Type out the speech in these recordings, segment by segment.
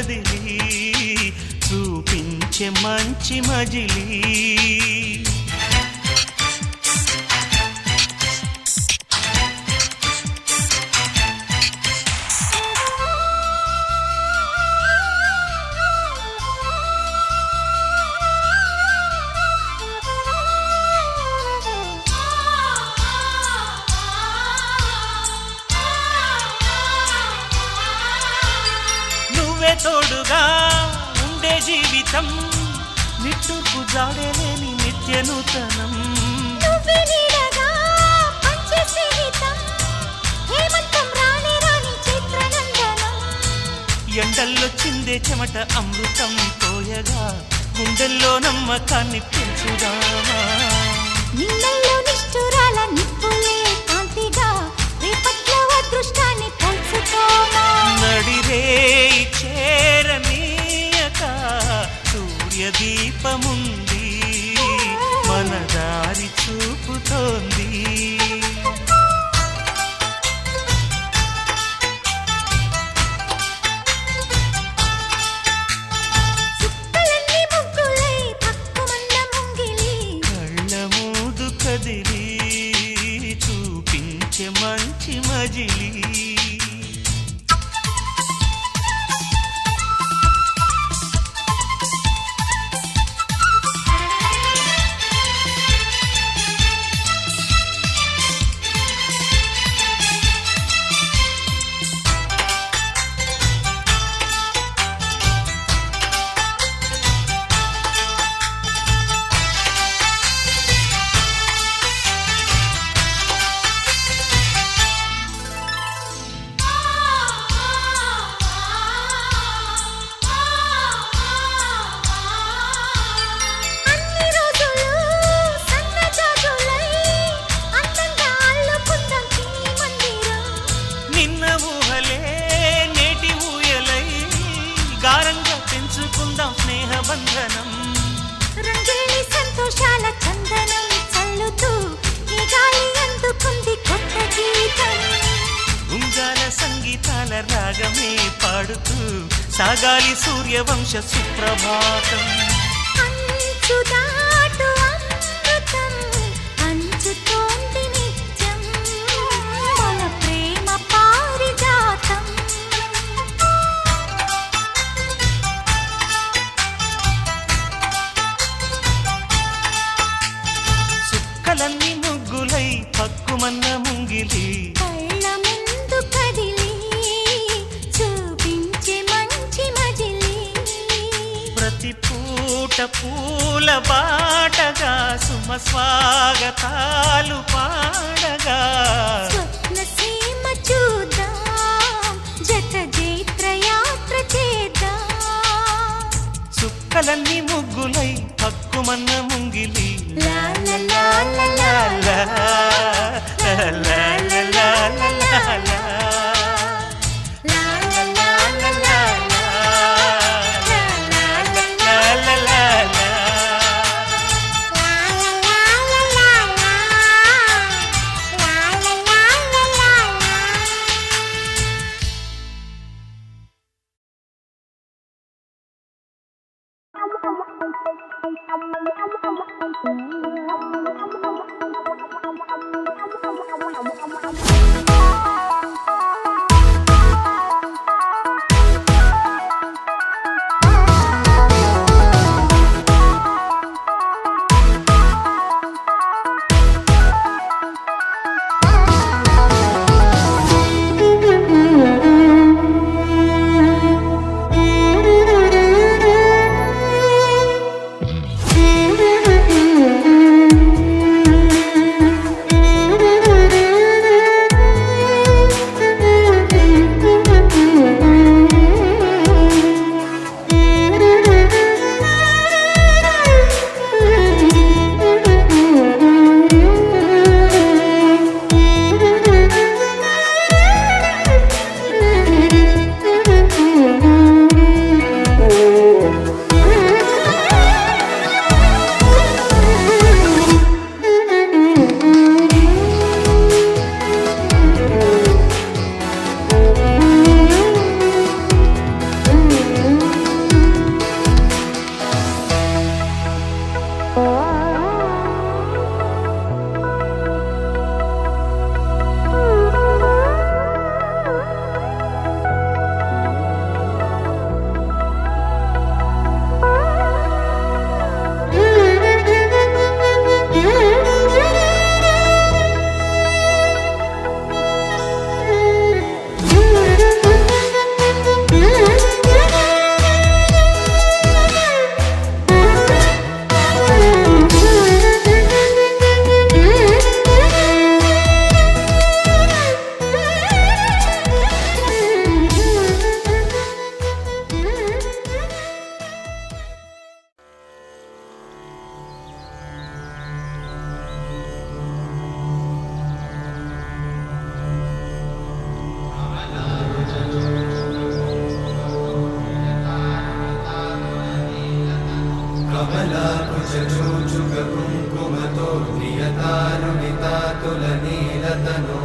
కదిలి చూపించే మంచి మజిలీ తోడుగా ఉండే జీవితం నిట్టూర్పు జాడలేని నిత్య నూతనం ఎండల్లో చిందే చెమట అమృతం పోయగా గుండెల్లో నమ్మకాన్ని పెంచుదామా నిన్నల్లో నిష్ఠురాల నిప్పులే కాంతిగా రేపట్లో అదృష్టాన్ని పోల్చుకోమా నడిరే చేరనీయక సూర్యదీపముంది మన దారి చూపుతోంది కళ్ళ మూదు కదిలి చూపించే మంచి మజిలీ స్నేహబంధనం రంగేలి సంతోషాల చందనం చల్లుతూ ఈ గాలి అందుకుంది కొత్త గీతం ఉంగాల సంగీతాల రాగమే పాడుతూ సాగాలి సూర్యవంశ సుప్రభాతం అంచుదాటు అమృతం అంచుతోంది నిత్యం మన ప్రేమ పారిజాతం కలన్ని ముగ్గులై పక్కుమన్న ముంగిలి కళ్ళ ముందు కదిలి చూపించే మంచి మజిలీ ప్రతి పూట పూల బాటగా సుమ స్వాగతాలు పాడగా స్వప్న సీమ చూద్దాం జత జైత్రయాత్ర చేద్దాం చుక్కలన్నీ ముగ్గులై పక్కుమన్న ముంగిలి లా లా లా లా లా లా లా లా లా कमलाकुचूचुककुङ्कुमतो नियतारुणितातुलनीलतनो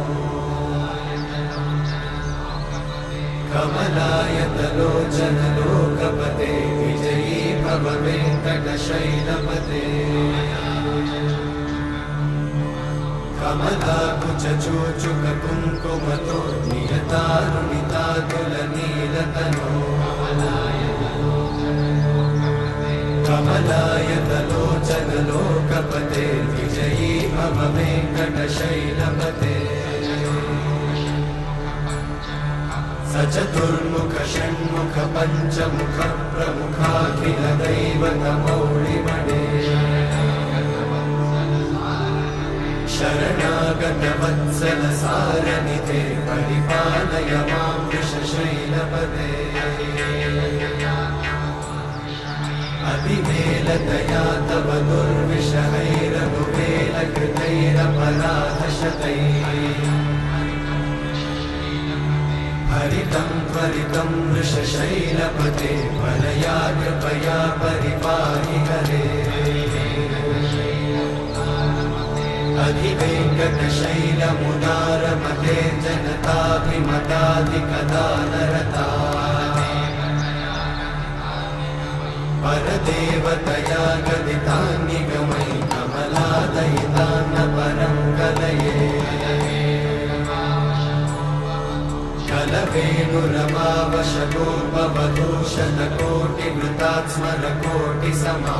कमलायतलोचनलोकपते विजयी भव वेङ्कटशैलपते कमलाकुचूचुककुङ्कुमतो नियतारुणितातुलनीलतनो कमलायतलोचनलोकपते विजयी भव वेङ्कटशैलपते सचतुर्मुख षण्मुख पञ्चमुख प्रमुखाखिल दैवतमौलिमणे शरणागत वत्सल सारनिधे परिपालय मां वृषशैलपते अतिवेलतया तव दुर्विषहैरनुवेलकृतैरपराधशतैः हरितं त्वरितं वृषशैलपते वरया कृपया परिपाहि हरे अधिवेङ्कटशैलमुदारमते जनताभिमताधिकदानरता परदेवतया गदितान्निगमै कमलादयितान्न परं कलये कलवेणुरमावशकोपवधूषणकोटिवृतात्स्मरकोटिसमा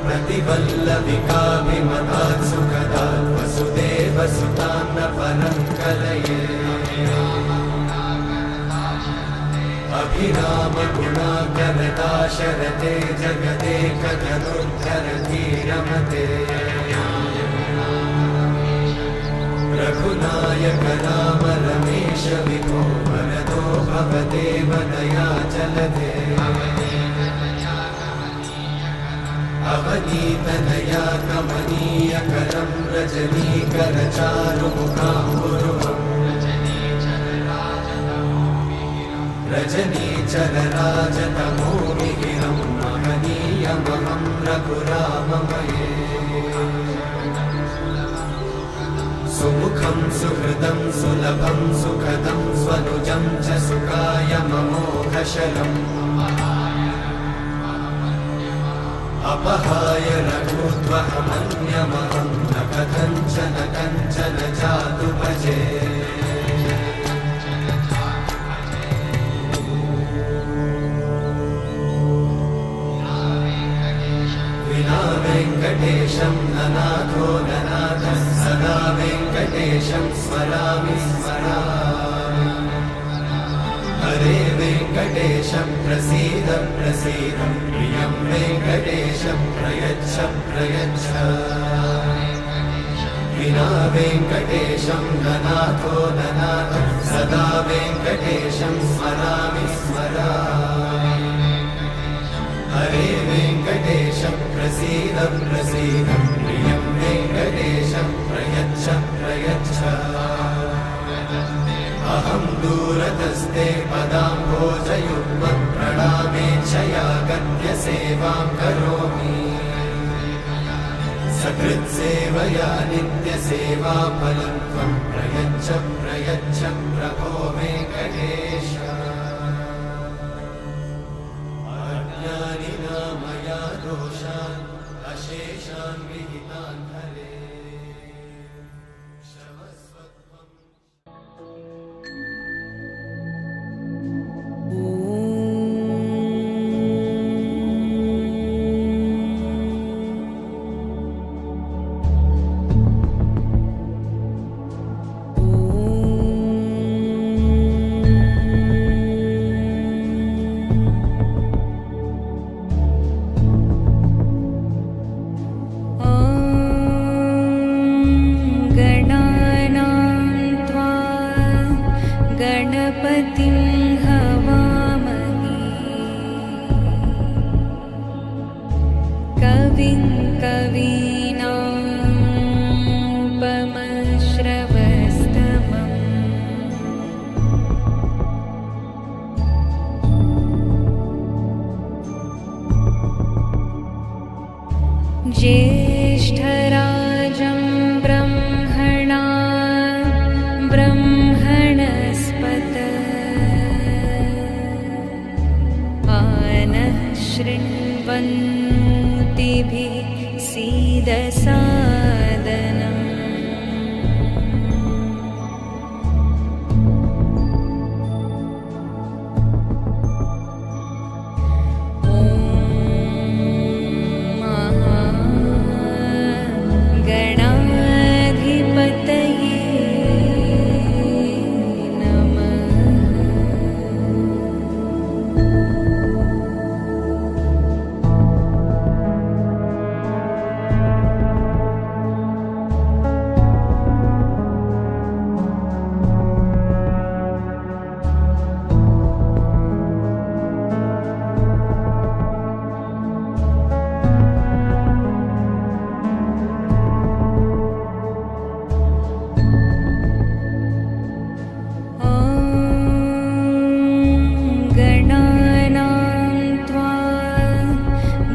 प्रतिवल्लविकाभिमतात् सुखदात् वसुदेवसुतान्न परं कलये अभिरामगुणाकरदाशरथे जगदेकधनुर्धरधीरमते रघुनायक राम रमेश विभो वरदो भवदेव दयाचलधे अवनीतनया कमनीयकरं रजनीकरचारुमुखाम्बुरुहम् रजनीचरराजतमोमिहिरं महनीयमहं रघुराममये सुमुखं सुहृदं सुलभं सुखदं स्वनुजं च सुखाय ममोघशरम् अपहाय रघुत्वहमन्यमहं न कथञ्चन जातु भजे विना वेङ्कटेशं ननाथो ननाथः सदा वेङ्कटेशं स्मरामि स्मरामि हरे वेङ्कटेशं प्रसीद प्रसीद प्रियं वेङ्कटेशं प्रयच्छ प्रयच्छ विना वेङ्कटेशं ननाथो ननाथः सदा वेङ्कटेशं स्मरामि स्मरामि हरे वेङ्कटेशं प्रसीद प्रसीद प्रियं वेङ्कटेशं प्रयच्छ प्रयच्छ अहं दूरतस्ते पदाम्भोजयुग्मं प्रणामेच्छया गत्य सेवां करोमि सकृत्सेवया नित्यसेवाफलं त्वं प्रयच्छ प्रयच्छ प्रभो वेङ्कटेश अज्ञानिना मया दोषान् अशेषान् विहितान् हरे क्षमस्वत्वम् गणपतिं हवामहे कविं कवीनामुपमश्रवस्तमम् ज्येष्ठराजं ब्रह्मणा ब्रह्मणस्पत आनः शृण्वन्तिभिः सीदसादनम्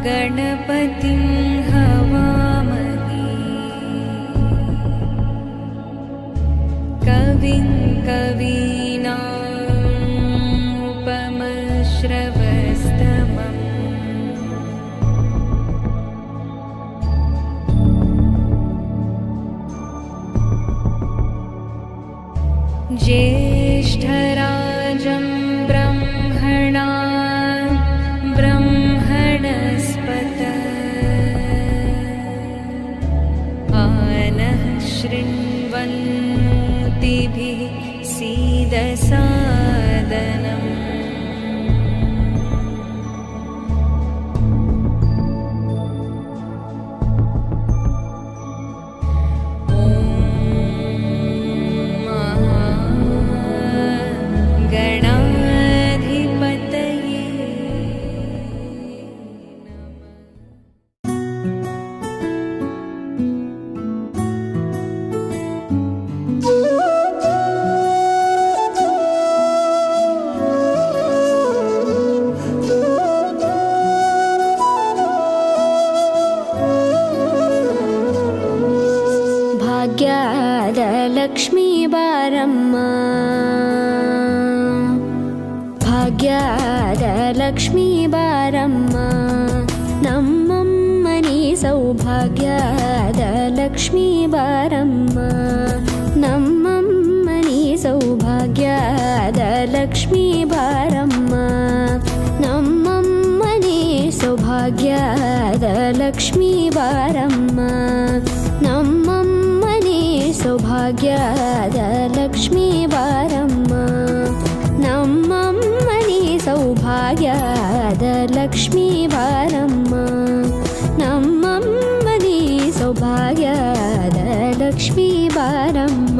गणपतिं हवामहे कविं कवीनामुपमश्रवस्तमम् ज्येष्ठराजं ब्रह्मणा ब्रह्मणस्पत आनः शृण्वन्तिभिः सीदसादनम् ಭಾಗ್ಯದ ಲಕ್ಷ್ಮೀ ಬಾರಮ್ಮ ಭಾಗ್ಯದ ಲಕ್ಷ್ಮೀ ಬಾರಮ್ಮ ನಮ್ಮಮ್ಮನಿ ಸೌಭಾಗ್ಯದ ಲಕ್ಷ್ಮೀ ಬಾರಮ್ಮ ನಮ್ಮಮ್ಮನಿ ಸೌಭಾಗ್ಯದ ಲಕ್ಷ್ಮೀ ಬಾರಮ್ಮ ನಮ್ಮಮ್ಮನಿ ಸೌಭಾಗ್ಯದ ಲಕ್ಷ್ಮೀ ಬಾರಮ್ಮ ನಮ್ಮಮ್ಮನಿ ಸೌಭಾಗ್ಯದ ಲಕ್ಷ್ಮೀ ಬಾರಮ್ಮ ನಮ್ಮಮ್ಮನಿ ಸೌಭಾಗ್ಯದ ಲಕ್ಷ್ಮೀ ಬಾರಮ್ಮ ನಮ್ಮಮ್ಮನಿ ಸೌಭಾಗ್ಯದ ಲಕ್ಷ್ಮೀ ಬಾರಮ್ಮ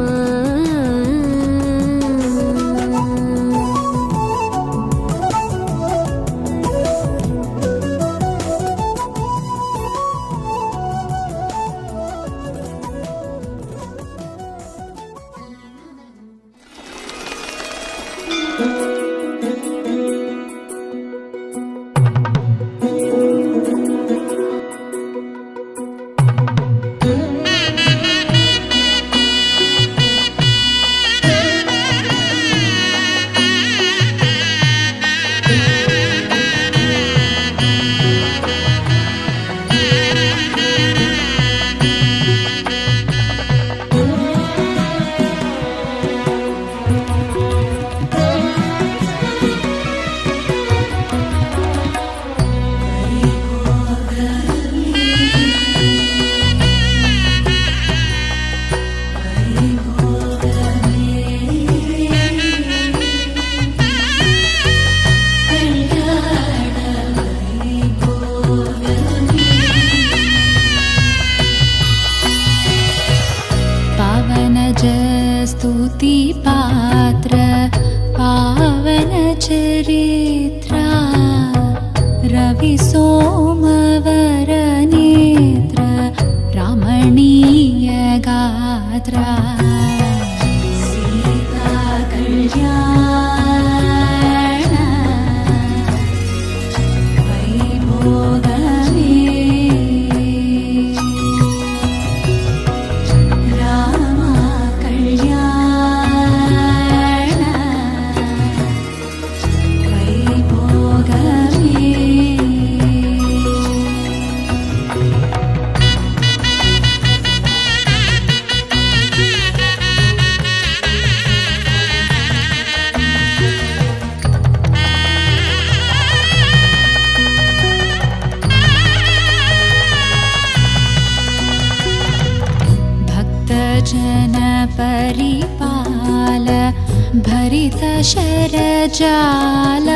शरजाल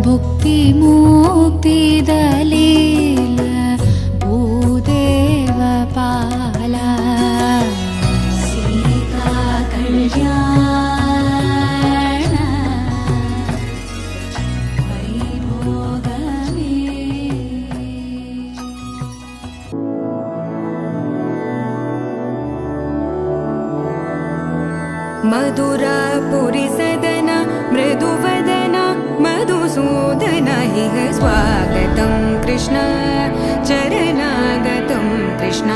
भुक्तिमुक्तिदलील भूदेव पाल सीता कल्याण वैभोगमे मधुरापुरी सदन मृदुवदन मधुसूदन इह स्वागतं कृष्ण चरणागतं कृष्ण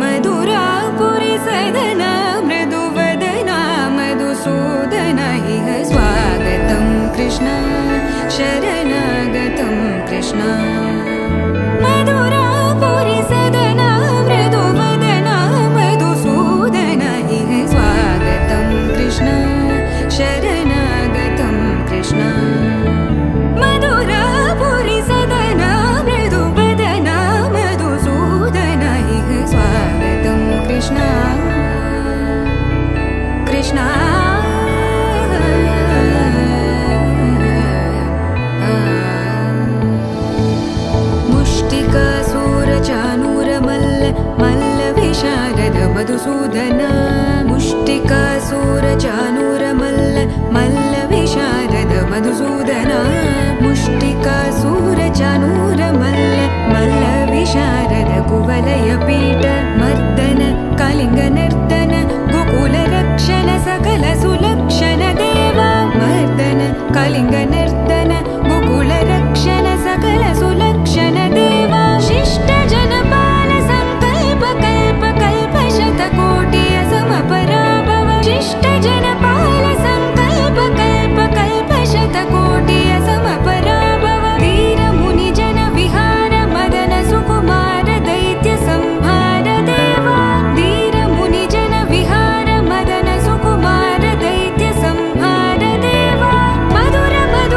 मधुरापुरी सदन मृदुवदन मधुसूदन इह स्वागतं कृष्ण शरणागतं कृष्ण मधुरापुरी सदन मृदुवदन मधुसूदन इह स्वागतं कृष्ण शरणागतं कृष्ण मधुरापुरी सदन मृदुवदन मधुसूदन इह स्वागतं कृष्ण कृष्ण मुष्टिकासूरचानूरमल्ल मल्लविशारद मधुसूदन मुष्टिकासूरचानूरमल्ल मल्लविशारद मधुसूदन मुष्टिकासूरचानूरमल्ल मल्लविशारद कुवलयपीठ मर्दन कलिङ्गनर्दन गोकुलरक्षण सकल सुलक्षण देव मर्दन कलिङ्गनर्दन गोकुलरक्षण सकल सुलक्षण देव शिष्ट जनपाल संकल्प कल्प कल्प शतकोटि असमपराभव शिष्ट जनपाल संकल्प कल्प कल्प शतकोटि असमपराभव वीर मुनि जन विहार मदन सुकुमार दैत्य संहार देव वीर मुनि जन विहार मदन सुकुमार दैत्य संहार देव मधुर मधुर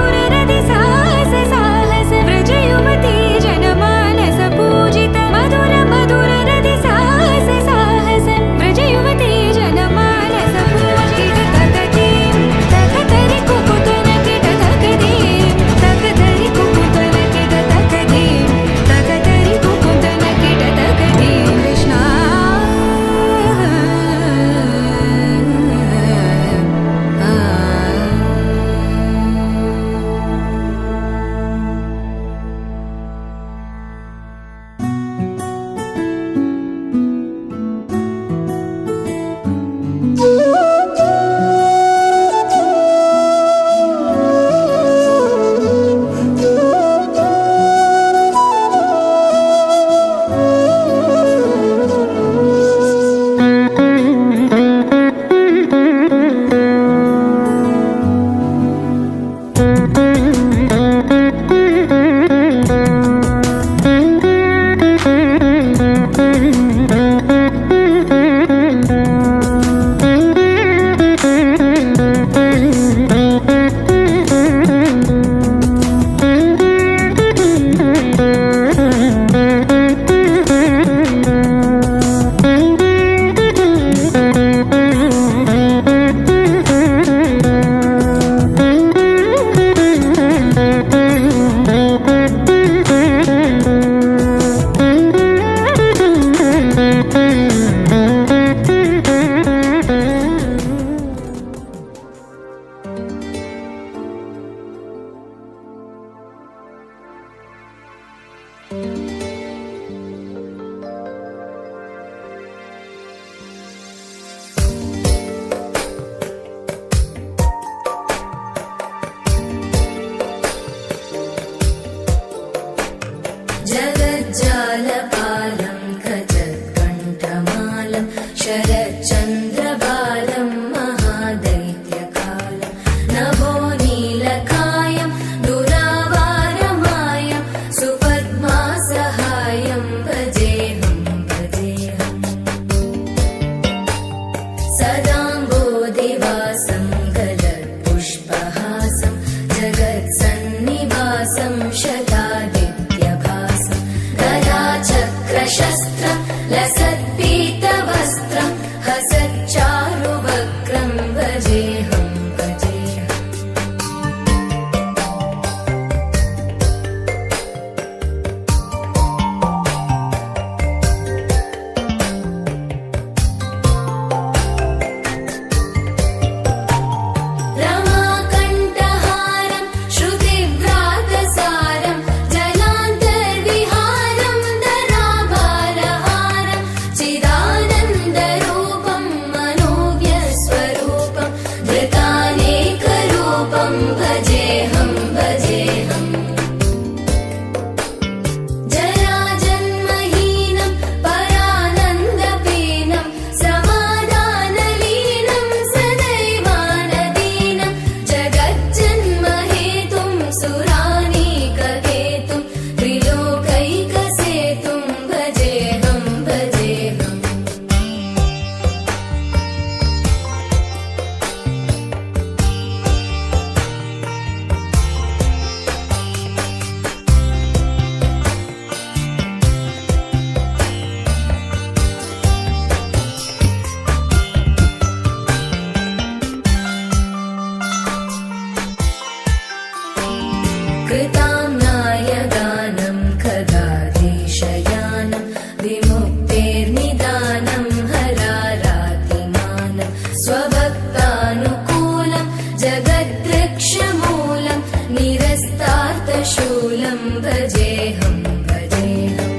कृताम्नाय गानं खगादेशयानं विमुक्तेर्निदानं हरारातिमानं स्वभक्तानुकूलं जगद्वृक्षमूलं निरस्तार्थशूलं भजेऽहं भजेऽहम्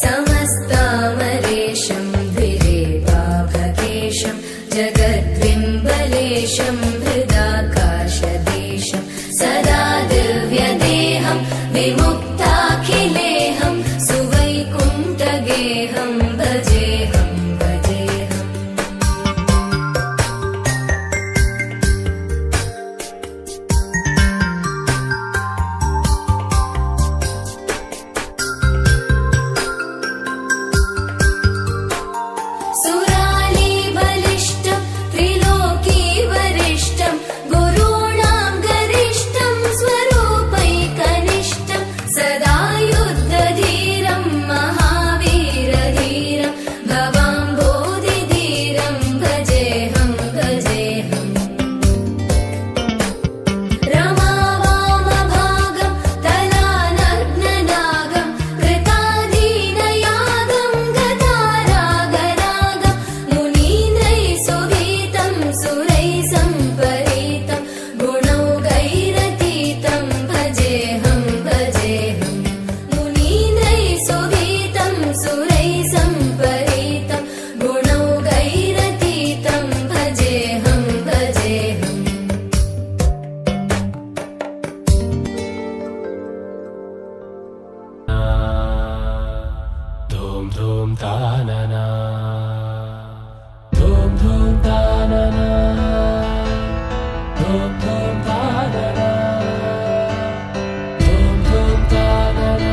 समस्तामरेशं द्विरेवाभकेशं जगद्विम्बलेशं हृदाकाशदेशं सदा दिव्यदेहं विमुक्ताखिलेऽहं सुवैकुण्ठगेहं भजेऽहं भजेऽहम् सुरालीबलिष्ठं त्रिलोकीवरिष्ठं गुरूणां गरिष्ठं स्वरूपैकनिष्ठं सदा युद्धधीरं महावीरधीरं भवाम्बोधिधीरं भजेऽहं भजेऽहम् रमावामभागं तलानग्ननागं कृताधीनयागं गतारागरागं मुनीन्द्रैः सुभीतं सुरैः सम्परीतं गुणौघैरतीतं भजेऽहं भजेऽहम् मुनीन्द्रैः सुभीतं सुरैः सम्परीतं गुणौघैरतीतं भजेऽहं भजेऽहम् धूम धूम तानना धूम धूम तानना धूम धूम तानना धूम धूम तानना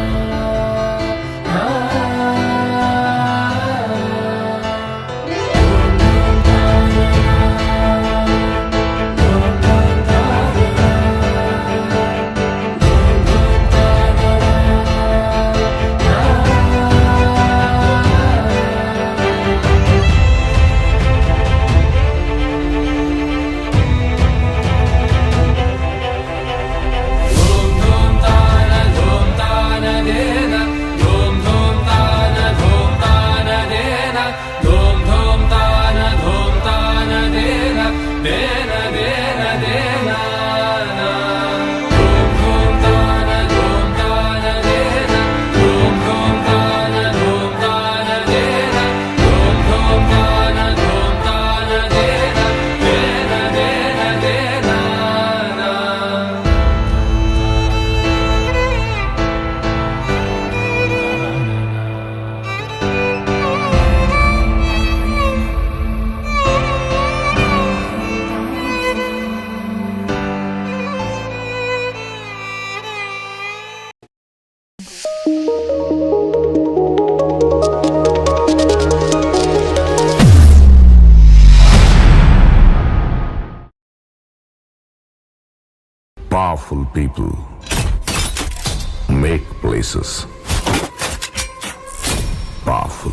Powerful people make places powerful.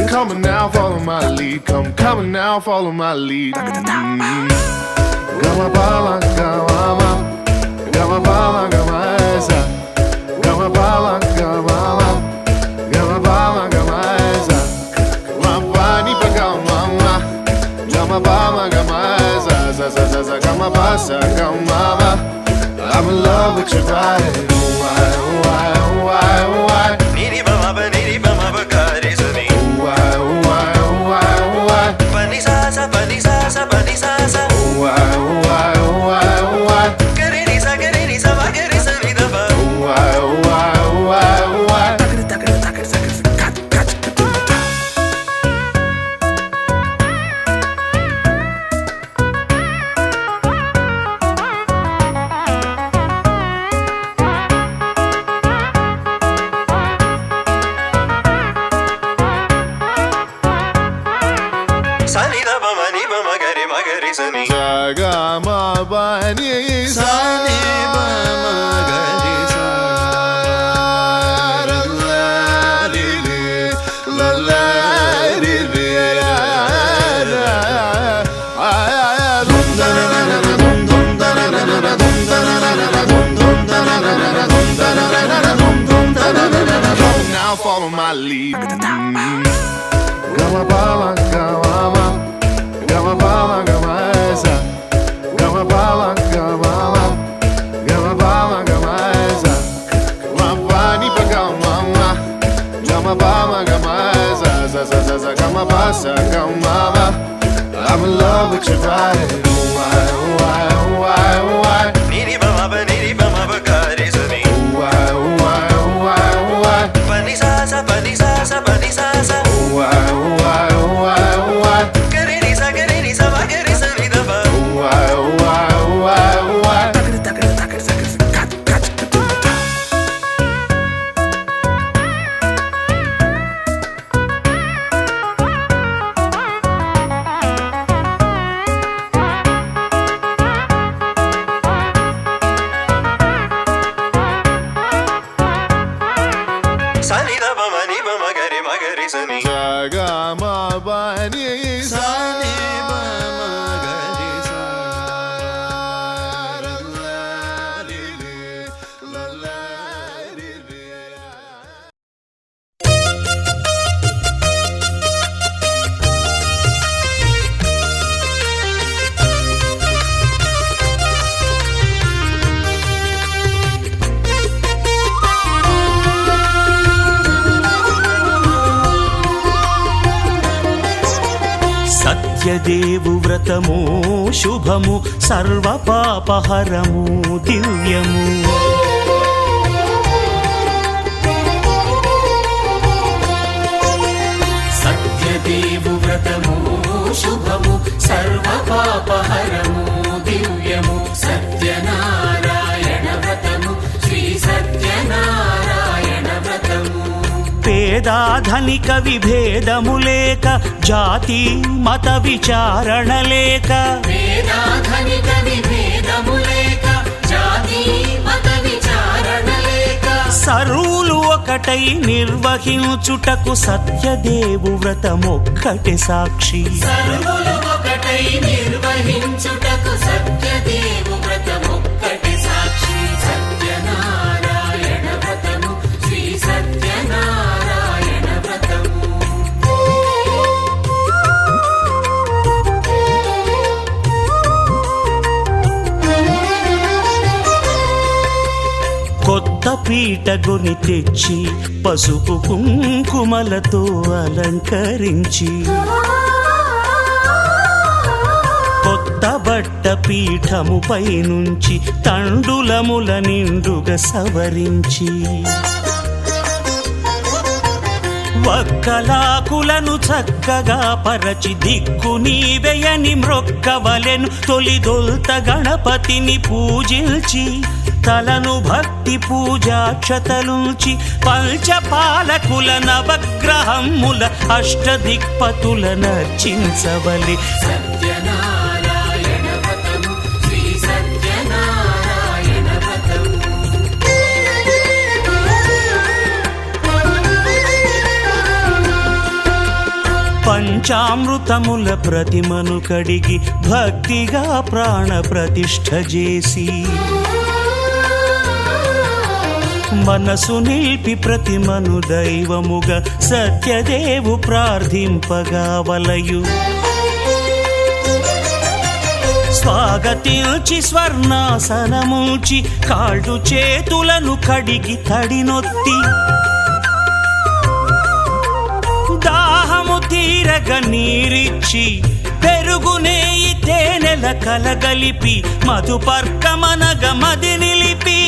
Come on now, follow my lead. Come on now, follow my lead. Gama bala, gama, gama bala, gama esa. Gama bala, gama, gama bala, gama esa. Mapani pa gama, gama bala, gama esa. Sa, gama basa, gama. I'm in love with your body. Why? Niri bama ba gari sani. Pani sa sa. Gari ni sa ba gari sa ni da ba. Sani da ba mani ba magari sani. Gama bani Sani ba magari sa. Now follow my lead. Gama bala, gama, gama bala, gama esa. Gama bala, gama, gama bala, gama esa. Mapani pa gama, gama bala, gama esa. Sa, gama basa, gama. I'm in love with your body. Why? Niri bama ba gari sani. Why? Pani sa sa. Why? Gari ni sa ba gari sani da ba. Why? Satyadev వ్రతము శుభము సర్వపాపహరము దివ్యము. సత్యదేవు వ్రతము శుభము సర్వపాపహరము దివ్యము. సత్యనారాయణ వ్రతము శ్రీ సత్యనారాయణ వ్రతము. పేదాధనిక విభేదము లేక జాతి మత విచారణ లేక వేదాధనిక విభేదము లేక జాతి మత విచారణ లేక సర్వులు ఒకటై నిర్వహించుటకు సత్యదేవు వ్రతమొక్కటి సాక్షి. సర్వులు ఒకటై నిర్వహించుటకు సత్యదేవు వ్రతమొక్కటి సాక్షి. సత్యనారాయణ వ్రతము శ్రీ సత్యనారాయణ వ్రతము. కొత్త పీటగుని తెచ్చి పసుపు కుంకుమలతో అలంకరించి కొత్త బట్ట పీఠముపై నుంచి తండులముల నిండుగా సవరించి వక్కలాకులను చక్కగా పరచి దిక్కు నీవెయని మ్రొక్కవలెను. తొలిదొల్త గణపతిని పూజించి తలను భక్తి పూజాక్షతలుంచి పంచపాలకుల నవగ్రహముల అష్టదిక్పతుల నర్చించవలె. సత్యనారాయణ వ్రతము శ్రీ సత్యనారాయణ వ్రతము. పంచామృతముల ప్రతిమను కడిగి భక్తిగా ప్రాణ ప్రతిష్ఠ చేసి మనసు నిలిపి ప్రతిమను దైవముగా సత్యదేవు ప్రార్థింపగా వలయు. స్వాగతించి స్వర్ణాసనముంచి కాళ్ళు చేతులను కడిగి తడినొత్తి దాహము తీరగ నీరిచ్చి పెరుగు నేయి తేనెల కలగలిపి మధుపర్కమనగ మది నిలిపి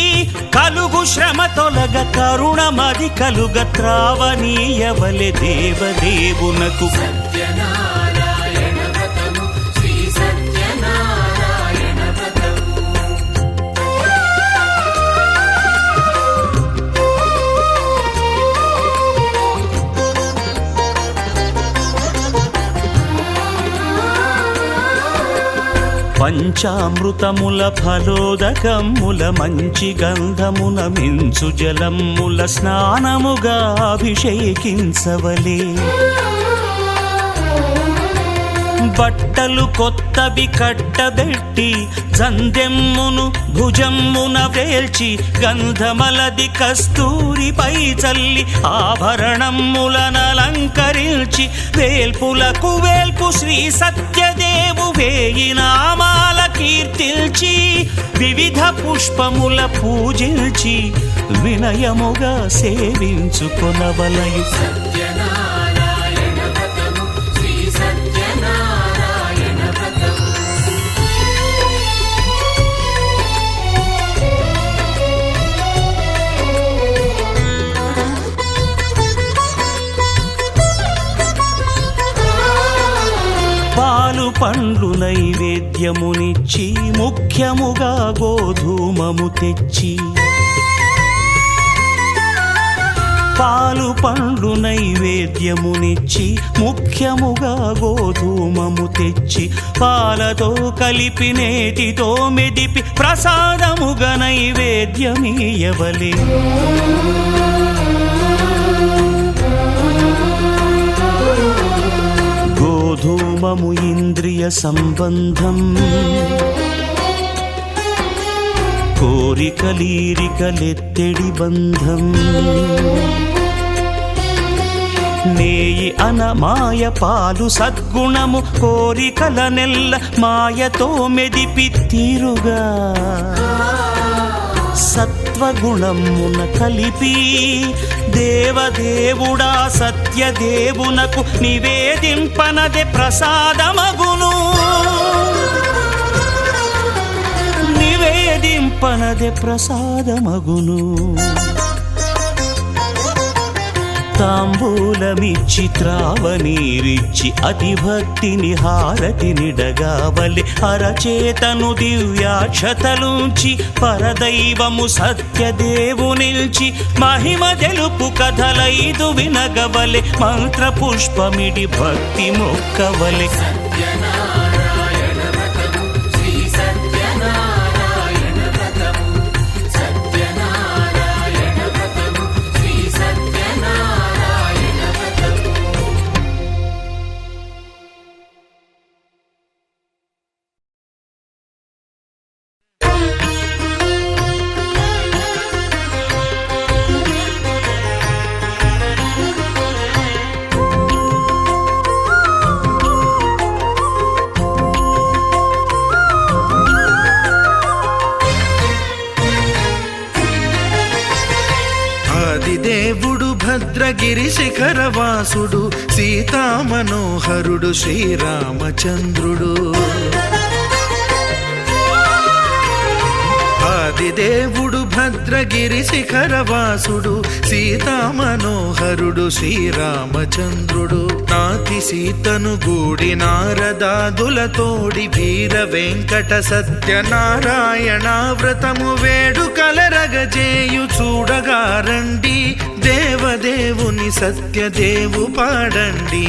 కలుగు శ్రమ తొలగ కరుణ మది కలుగ త్రావనీయవలె దేవదేవునకు. సత్యనారాయణ వ్రతము శ్రీ సత్యనారాయణ వ్రతము. పంచామృతముల ఫలోదకముల మంచి గంధమున మించు జలముల స్నానముగా అభిషేకించవలే. బట్టలు కొత్తవి కట్టబెట్టి జందెమ్మును భుజమ్మున వేల్చి గంధమలది కస్తూరిపై చల్లి ఆభరణములనలంకరించి వేల్పులకు వేల్పు శ్రీ సత్యదేవు వేయి నామాల కీర్తిల్చి వివిధ పుష్పముల పూజించి వినయముగా సేవించుకొనవలయు. సత్యనారాయణ వ్రతము శ్రీ సత్యనారాయణ వ్రతము. పాలు పండ్లు నైవేద్యమునిచ్చి ముఖ్యముగా గోధూమము తెచ్చి పాలు పండ్లు నైవేద్యమునిచ్చి ముఖ్యముగా గోధూమము తెచ్చి పాలతో కలిపి నేతితో మెదిపి ప్రసాదముగా నైవేద్యమీయవలే. గోధూమము ఇంద్రియ సంబంధం కోరికలీరికలెత్తెడి బంధం నేయి అనమాయ పాలు సద్గుణము కోరికల నెల్ల మాయతో మెదిపి తీరుగా సత్వగుణమున కలిపి దేవదేవుడా సత్యదేవునకు నివేదింపనదే ప్రసాదమగును. నివేదింపనదే ప్రసాదమగును. తాంబూలమిచ్చి త్రావనీరిచ్చి అతిభక్తిని హారతినిడగావలి అరచేతను దివ్యాక్షతలుంచి పరదైవము సత్యదేవునిల్చి మహిమ తెలుపు కథలైదు వినగవలె మంత్ర పుష్పమిడి భక్తి మొక్కవలె. సత్యనారాయణ వ్రతము శ్రీ సత్యనారాయణ వ్రతము సత్యనారాయణ వ్రతము శ్రీ సత్యనారాయణ వ్రతము. ఆదిదేవుడు భద్రగిరి శిఖరవాసుడు సీతామనోహరుడు శ్రీరామచంద్రుడు. ఆదిదేవుడు భద్రగిరి శిఖరవాసుడు సీతామనోహరుడు శ్రీరామచంద్రుడు. నాతి సీతను గూడి నారదాదులతోడి వీర వెంకట సత్యనారాయణ వ్రతము వేడుకలరగజేయు చూడగారండి దేవదేవుని సత్యదేవు పాడండి.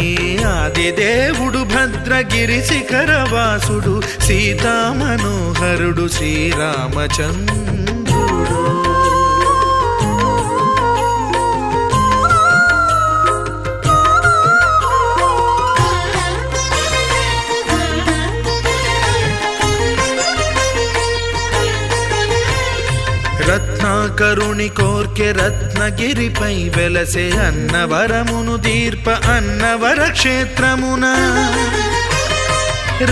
ఆదిదేవుడు భద్రగిరి శిఖరవాసుడు సీతామనోహరుడు శ్రీరామచంద్రుడు. రత్నాకరుని కోర్కె రత్నగిరిపై వెలసే అన్నవరమును దీర్ప అన్నవర క్షేత్రమున.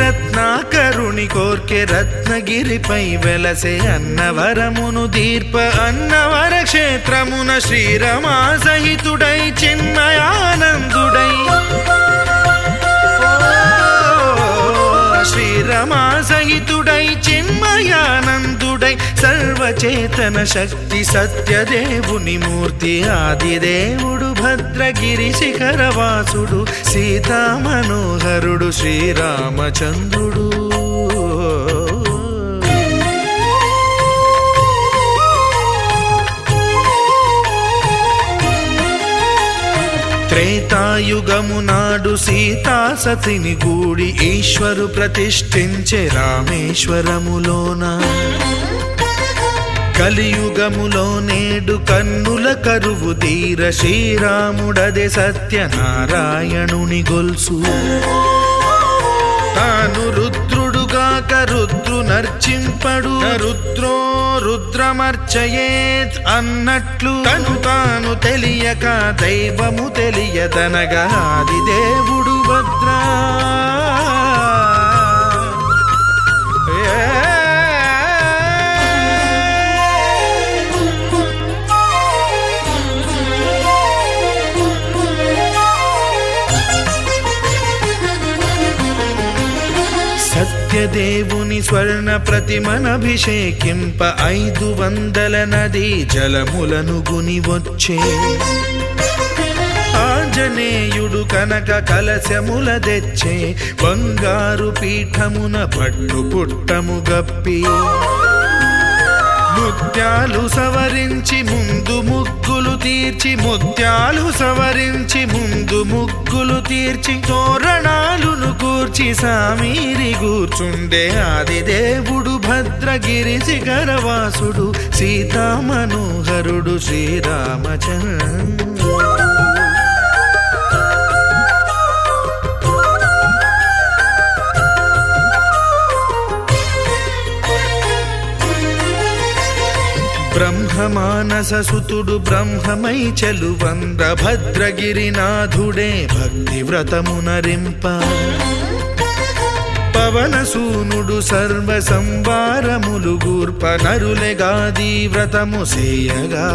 రత్నాకరుని కోర్కె రత్నగిరిపై వెలసే అన్నవరమును దీర్ప అన్నవర క్షేత్రమున శ్రీరమా సహితుడై చిన్మయానందుడై శ్రీరమా సహితుడై చిన్మయానందుడై సర్వచేతన శక్తి సత్యదేవుని మూర్తి ఆదిదేవుడు భద్రగిరి శిఖరవాసుడు సీతామనోహరుడు శ్రీరామచంద్రుడు. త్రేతాయుగము నాడు సీతా సతిని గూడి ఈశ్వరు ప్రతిష్ఠించే రామేశ్వరములోన. కలియుగములో నేడు కన్నుల కరువు తీర శ్రీరాముడదే సత్యనారాయణుని గొల్సు. తాను రుద్రుడుగాక రుద్రు నర్చింపడు రుద్రో రుద్రమర్చయేత్ అన్నట్లు తను తాను తెలియక దైవము తెలియదనగా ఆదిదేవుడు భద్రా. సత్యదేవుని స్వర్ణ ప్రతిమనభిషేకింప 500 నదీ జలములను గుని వచ్చే. ఆంజనేయుడు కనక కలశముల తెచ్చే బంగారు పీఠమున పట్టు పుట్టము గప్పి. ముత్యాలు సవరించి ముందు ముగ్గులు తీర్చి ముత్యాలు సవరించి ముందు ముగ్గులు తీర్చి తోరణాలును కూర్చి సామీరి కూర్చుండే ఆదిదేవుడు భద్రగిరి శిఖరవాసుడు సీతామనోహరుడు శ్రీరామచంద్రుడు. బ్రహ్మమానససుతుడు బ్రహ్మమై చెలువంద్ర భద్రగిరినాథుడే భక్తి వ్రతమునరింప. పవనసూనుడు సర్వ సంవారములు గూర్ప నరులెగాది వ్రతము సేయగా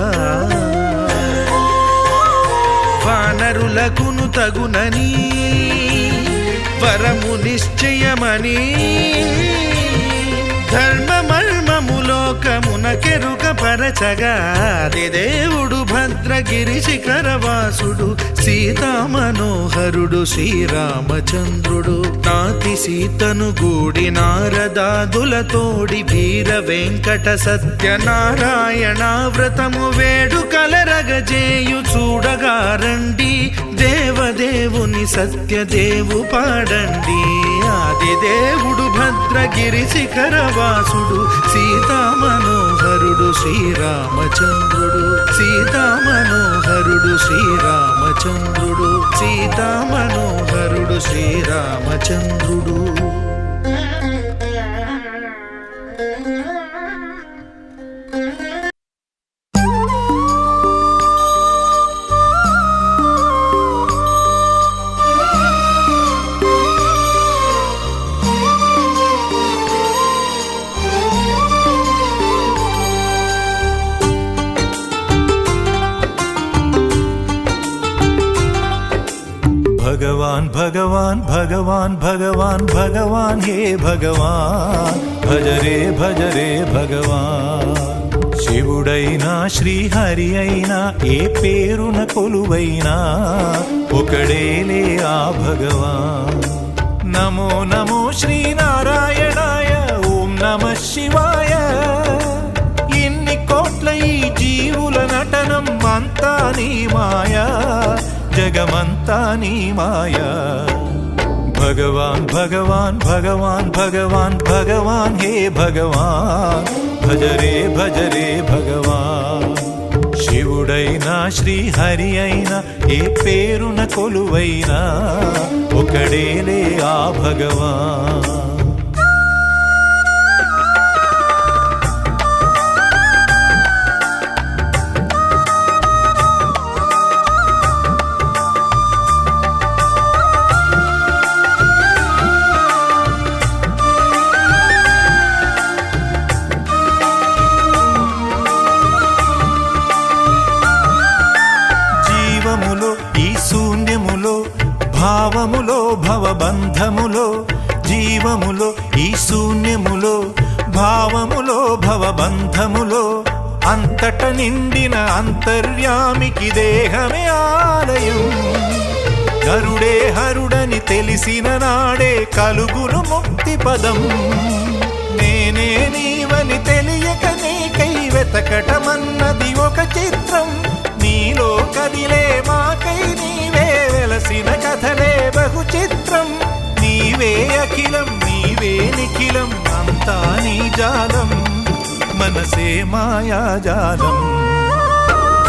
వానరులకును తగునని వరము నిశ్చయమని ధర్మమర్మములోకమున కెరుక పరచగా దేవుడు భద్రగిరి శిఖరవాసుడు సీతామనోహరుడు శ్రీరామచంద్రుడు నాతి సీతను గూడి నారదాదులతోడి వీర వెంకట సత్యనారాయణ వ్రతము వేడుకలరగజేయు చూడగా రండి దేవదేవుని సత్యదేవు పాడండి ఆది దేవుడు భద్రగిరి శిఖరవాసుడు సీతామనోహరుడు శ్రీరామచంద్రుడు సీతామనోహరుడు శ్రీరామచంద్రుడు సీతామనోహరుడు శ్రీరామచంద్రుడు भगवान भगवान भगवान भगवान भगवान हे भगवान भज रे भगवान శివుడైనా శ్రీహరి అయినా ఏ పేరున కొలువైనా ఒకడేలే ఆ భగవాన్ నమో నమో శ్రీనారాయణాయ ఓం నమః శివాయ ఇన్ని కోట్ల ఈ జీవుల నటనం అంతా నీ మాయా జగమంతా నీ మాయా భగవాన్ భగవాన్ భగవాన్ భగవాన్ భగవాన్ హే భగవాన్ భజ రే భగవాన్ శివుడైనా శ్రీహరి అయినా ఏ పేరున కొలువైనా ఒకడేలే ఆ భగవాన్ భావములో భవబంధములో జీవములో ఈ శూన్యములో భావములో భవబంధములో అంతట నిండిన అంతర్యామికి దేహమే ఆలయం గరుడే హరుడని తెలిసిన నాడే కలుగును ముక్తి పదం నేనే నీవని తెలియక నీకై వెతకటమన్నది ఒక చిత్రం నీలో కదిలే మాకై నీవే వెలసిన కథలే బహు చిత్రం నీవే అఖిలం నీవే నిఖిలం అంతా నీ జాలం మనసే మాయాజాలం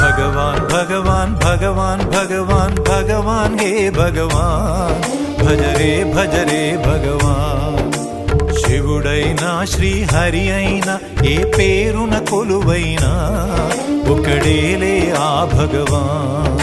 భగవాన్ భగవాన్ భగవాన్ భగవాన్ భగవాన్ హే భగవాన్ భజ రే భగవాన్ శివుడైనా శ్రీహరి అయినా ఏ పేరున కొలువైనా ఒకడేలే ఆ భగవాన్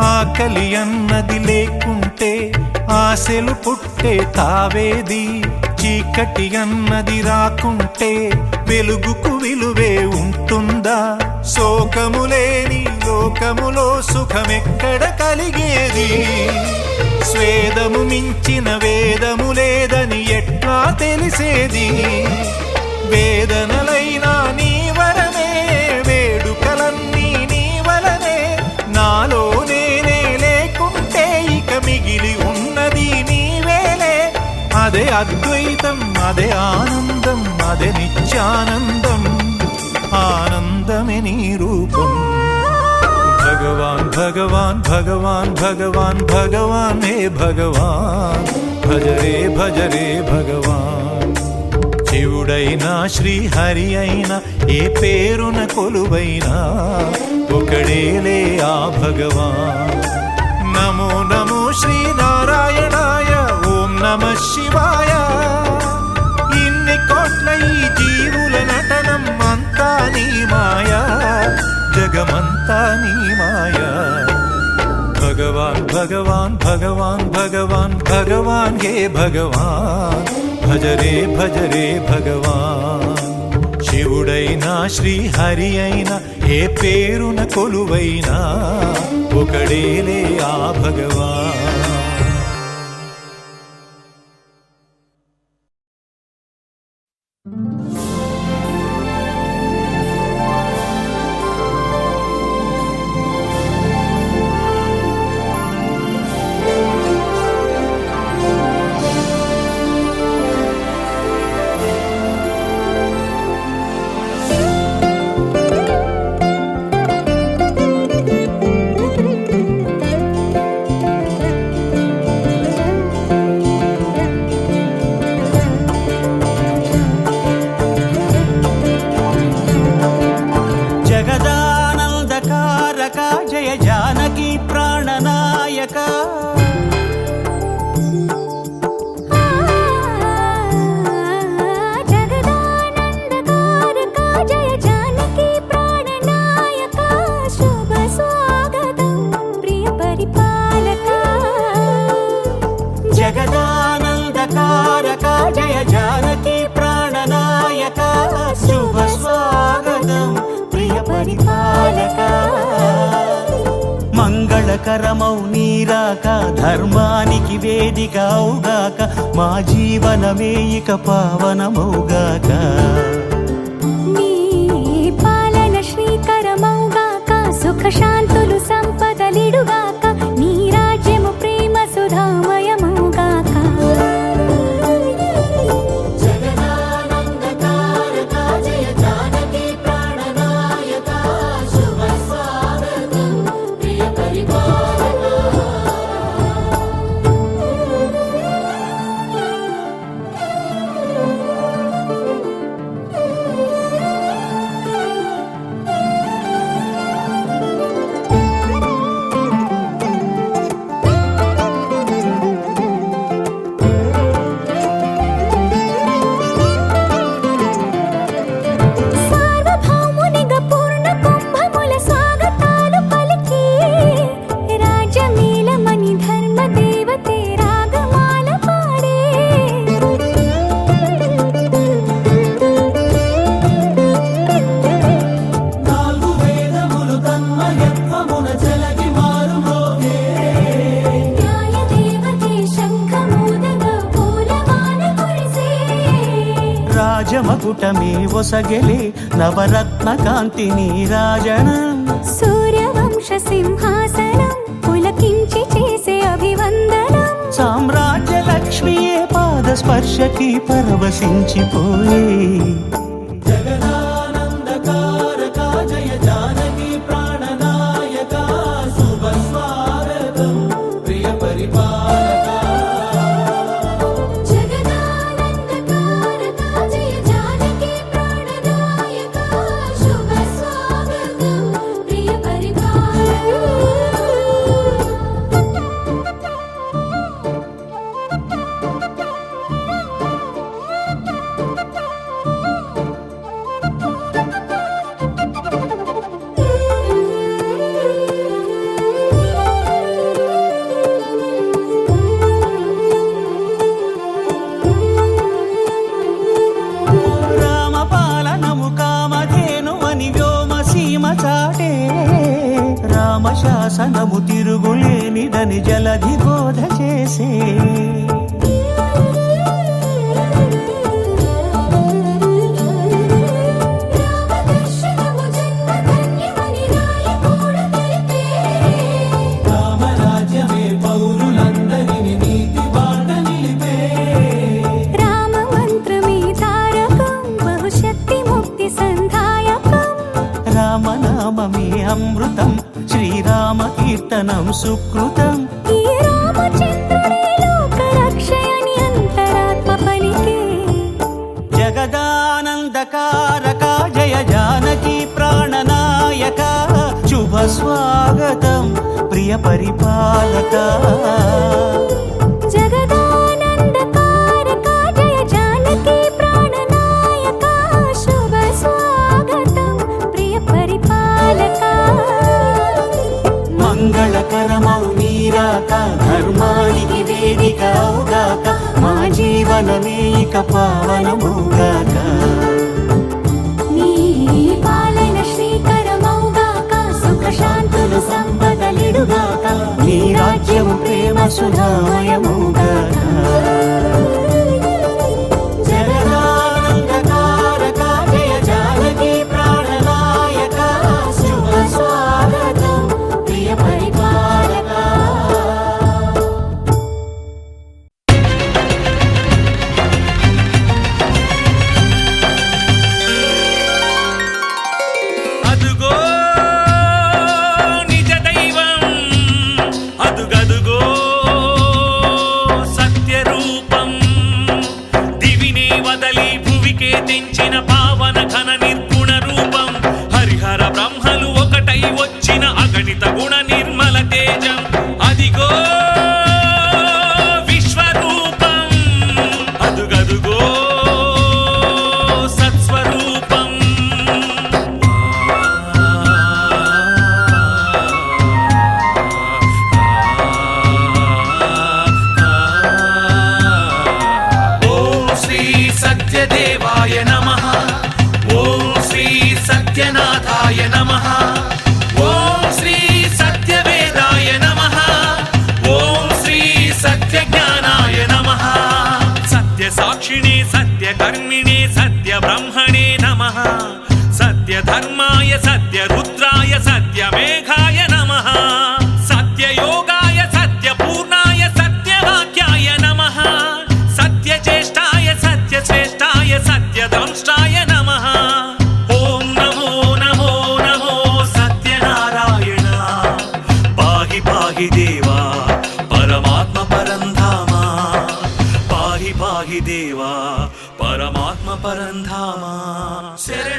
ఆకలి అన్నది లేకుంటే ఆశలు పుట్టే తావేది చీకటి అన్నది రాకుంటే వెలుగుకు విలువే ఉంటుందా శోకము లేని లోకములో సుఖమెక్కడ కలిగేది స్వేదము మించిన వేదము లేదని ఎట్లా తెలిసేది వేదనలైనా నీ వరమే వేడుకలన్నీ నీ వలనే నాలో నేనే లేకుంటే ఇక మిగిలి ఉన్నది నీవేలే అదే అద్వైతం అదే ఆనందం అదే నిత్యానందం ఆనందమే నీ రూపం భగవాన్ భగవాన్ భగవాన్ భగవాన్ భగవాన్ హే భగవాన్ భజ రే భగవాన్ శివుడైనా శ్రీహరి అయినా ఏ పేరున కొలువైనా ఒకడేలే ఆ భగవాన్ నమో నమో శ్రీనారాయణాయ ఓం నమః శివాయ. ఇన్ని కోట్ల ఈ జీవుల నటనం అంతా నీ మాయా, జగమంతా నీ మాయా. భగవాన్ భగవాన్ భగవాన్ భగవాన్ భగవాన్ హే భగవాన్, భజరే భజరే భగవాన్. శివుడైనా శ్రీహరి అయినా ఏ పేరున కొలువైనా ఒకడేలే ఆ భగవాన్. జయ జానకి ప్రాణనాయక. జగదానందకారక జయ జానకి ప్రాణనాయక, శుభ స్వాగతం ప్రియ పరిపాలక. జగదానందకారక జయ జానకి ప్రాణనాయక, శుభ స్వాగతం ప్రియ పరిపాలక. మంగళకరమౌ నీరాక, ధర్మానికి వేదిక అవుగాక, మా జీవనమే ఇక పావనమౌగాక. నీ పాలన శ్రీకరమౌగాక, సుఖ శాంతులు సంపదలిడుగాక, నీ రాజ్యము ప్రేమ సుధామయమౌగాక. జగదానందకారక జయ జానకి ప్రాణనాయక, శుభ స్వాగతం ప్రియ పరిపాలక. సార్వభౌమునిగా పూర్ణ కుంభముల స్వాగతాలు పలికి, రాజమేళమణి ధర్మ దేవతే రాగమాల పాడే. నాలుగు వేదములు తన్మయత్వమున చెలగి మారు మోగే, న్యాయ దేవతే శంఖమూదగా పూలమాల కురిసే. రాజమకుటమే ఒసగెలే నవరత్న కాంతి నీరాజనం. సూర్యవంశ సింహాసనం పులకించి చేసే అభివందనం. సామ్రాజ్య లక్ష్మియే పాద స్పర్శకి పరవశించిపోయే. జగదానందకారక జయ జానకి ప్రాణనాయక, శుభ స్వాగతం ప్రియ పరిపాలక. జగదానందకారక జయ జానకి ప్రాణనాయక, శుభ స్వాగతం ప్రియ పరిపాలక. రామపాలనము కామధేనువని వ్యోమసీమ చాటే, రామశాసనము తిరుగులేనిదని జలధి బోధ చేసే. రామదర్శనము జన్మధన్యమని రాయకూడ తెలిపే. రామరాజ్యమే పౌరులందరిని నీతి బాట నిలిపే. రామ మంత్రమే తారకం బహుశక్తి ముక్తి సంధాయకం. రామనామమే అమృతం, శ్రీరామ కీర్తనం సుకృతం. ఈ రామచంద్రుడే లోక రక్షయని అంతరాత్మ పలికే. జగదానందకారక జయ జానకి ప్రాణనాయక, శుభ స్వాగతం ప్రియ పరిపాలక జగదానందకారక జయ జానకి ప్రాణనాయక శుభ స్వాగతం ప్రియ పరిపాలక మంగళకరమౌ నీరాక ధర్మానికి వేదిక అవుగాక మా జీవనమే ఇక పావనమౌగాక నీ పాలన శ్రీకరమౌగాక సుఖ శాంతులు సంపదలిడుగాక నీ రాజ్యం ప్రేమ సుధామయమౌగాక జగదానందకారక జయ జానకి ప్రాణనాయక శుభ స్వాగతం ప్రియ పరిపాలక అదుగో నిజ దైవం అదుగదుగో సత్య రూపం దివినే వదలి భువికే తెంచిన పావన ఘన నిర్గుణ రూపం హరిహర బ్రహ్మలు ఒకటై వచ్చిన అగణిత గుణ నిర్మల తేజం అదిగో విశ్వరూపం అదుగదుగో సత్స్వరూపం ఓం శ్రీ సత్యదేవాయ నమః ఓం శ్రీ సత్యనాథాయ నమః ఓం శ్రీ సత్యవేదాయ నమః ఓం శ్రీ సత్యజ్ఞానాయ నమః సత్యసాక్షిణే సత్యకర్మిణే సత్యబ్రహ్మణే నమః సత్యధర్మాయ సత్యరుద్రాయ సత్యమేఘాయ నమః సత్యయోగాయ సత్యపూర్ణాయ సత్యవాక్యాయ నమః సత్యజ్యేష్ఠాయ సత్యశ్రేష్ఠాయ సత్యదంష్టాయ నమః ఓం నమో నమో నమో సత్యనారాయణ పాహి పాహి దేవా పరమాత్మ పరంధామ పాహి పాహి దేవా పరమాత్మ పరంధామ శరణం